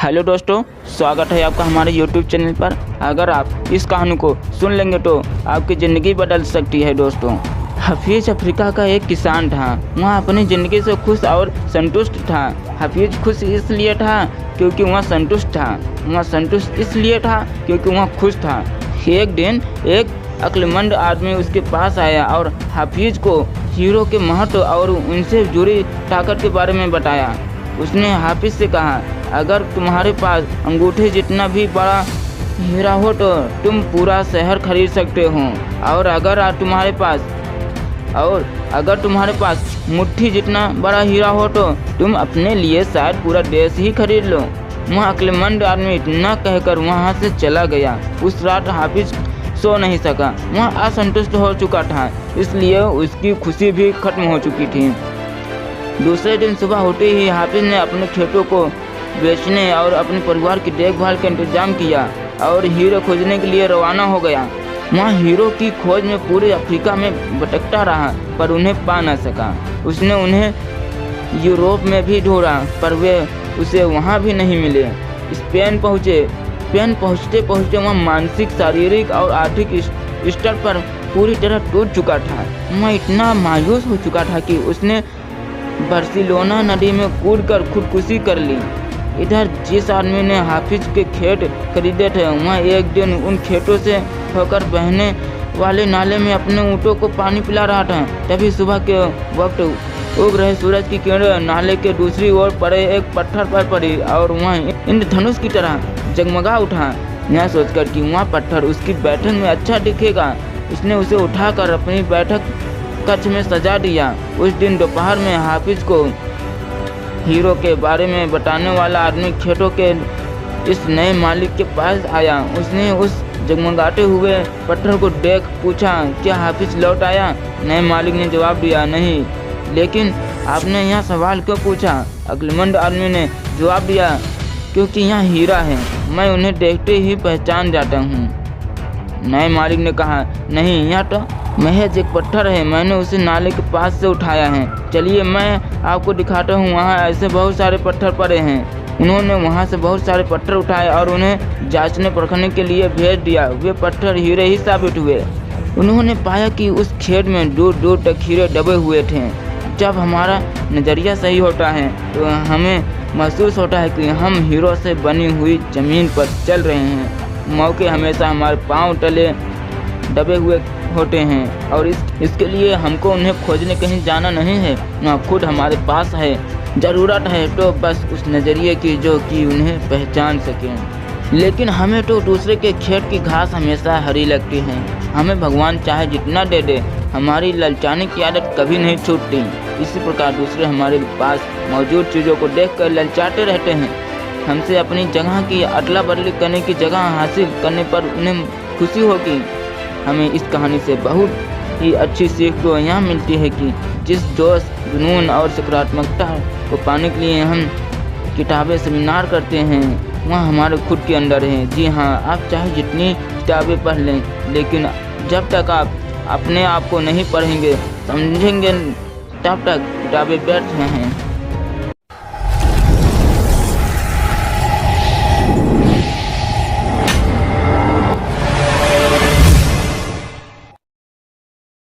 Hello दोस्तों, स्वागत है आपका हमारे YouTube चैनल पर। अगर आप इस कहानी को सुन लेंगे तो आपकी ज़िंदगी बदल सकती है। दोस्तों, हफीज अफ्रीका का एक किसान था। वह अपनी ज़िंदगी से खुश और संतुष्ट था। हफीज खुश इसलिए था क्योंकि वह संतुष्ट था। वह संतुष्ट इसलिए था क्योंकि वह खुश था। एक दिन एक अक्लमंद आदमी उसके पास आया और हफीज को हीरो के महत्व और उनसे जुड़ी ताकत के बारे में बताया। उसने हाफिज से कहा, अगर तुम्हारे पास अंगूठे जितना भी बड़ा हीरा हो तो तुम पूरा शहर खरीद सकते हो, और अगर तुम्हारे पास मुट्ठी जितना बड़ा हीरा हो तो तुम अपने लिए शायद पूरा देश ही खरीद लो। वह अक्लमंद आदमी इतना कहकर वहाँ से चला गया। उस रात हाफिज सो नहीं सका। वह असंतुष्ट हो चुका था, इसलिए उसकी खुशी भी खत्म हो चुकी थी। दूसरे दिन सुबह होते ही हाफिज ने अपने खेतों को बेचने और अपने परिवार की देखभाल का इंतजाम किया और हीरो खोजने के लिए रवाना हो गया। वहाँ हीरो की खोज में पूरे अफ्रीका में भटकता रहा, पर उन्हें पा न सका। उसने उन्हें यूरोप में भी ढूंढा, पर वे उसे वहाँ भी नहीं मिले। स्पेन पहुँचते पहुँचते वह मानसिक, शारीरिक और आर्थिक स्तर पर पूरी तरह टूट चुका था। वह इतना मायूस हो चुका था कि उसने बार्सिलोना नदी में कूदकर खुदकुशी कर ली। इधर जिस आदमी ने हाफिज के खेत खरीदे थे, वह एक दिन उन खेतों से होकर बहने वाले नाले में अपने ऊँटों को पानी पिला रहा था। तभी सुबह के वक्त उग रहे सूरज की किरणें नाले के दूसरी ओर पड़े एक पत्थर पर पड़ी और वह इंद्रधनुष की तरह जगमगा उठा। यह सोचकर कि वह पत्थर उसकी बैठक में अच्छा दिखेगा, उसने उसे उठाकर अपनी बैठक कक्ष में सजा दिया। उस दिन दोपहर में हाफिज को हीरो के बारे में बताने वाला आदमी खेतों के इस नए मालिक के पास आया। उसने उस जगमगाते हुए पत्थर को देख पूछा, क्या हाफिज लौट आया? नए मालिक ने जवाब दिया, नहीं। लेकिन आपने यह सवाल क्यों पूछा? अक्लमंद आदमी ने जवाब दिया, क्योंकि यह हीरा है, मैं उन्हें देखते ही पहचान जाता हूँ। नए मालिक ने कहा, नहीं, यह तो महज एक पत्थर है, मैंने उसे नाले के पास से उठाया है। चलिए मैं आपको दिखाता हूँ, वहाँ ऐसे बहुत सारे पत्थर पड़े हैं। उन्होंने वहाँ से बहुत सारे पत्थर उठाए और उन्हें जांचने परखने के लिए भेज दिया। वे पत्थर हीरे ही साबित हुए। उन्होंने पाया कि उस खेत में दूर दूर तक हीरे दबे हुए थे। जब हमारा नज़रिया सही होता है तो हमें महसूस होता है कि हम हीरो से बनी हुई ज़मीन पर चल रहे हैं। मौके हमेशा हमारे पाँव तले दबे हुए होते हैं और इसके लिए हमको उन्हें खोजने कहीं जाना नहीं है, वह खुद हमारे पास है। ज़रूरत है तो बस उस नज़रिए की जो कि उन्हें पहचान सकें। लेकिन हमें तो दूसरे के खेत की घास हमेशा हरी लगती है। हमें भगवान चाहे जितना दे दे, हमारी ललचाने की आदत कभी नहीं छूटती। इसी प्रकार दूसरे हमारे पास मौजूद चीज़ों को देखकर ललचाते रहते हैं। हमसे अपनी जगह की अदला बदली करने की जगह हासिल करने पर उन्हें खुशी होगी। हमें इस कहानी से बहुत ही अच्छी सीख तो यह मिलती है कि जिस जोश, जुनून और सकारात्मकता को पाने के लिए हम किताबें सेमिनार करते हैं, वह हमारे खुद के अंदर है। जी हाँ, आप चाहे जितनी किताबें पढ़ लें, लेकिन जब तक आप अपने आप को नहीं पढ़ेंगे, समझेंगे, तब तक किताबें व्यर्थ हैं।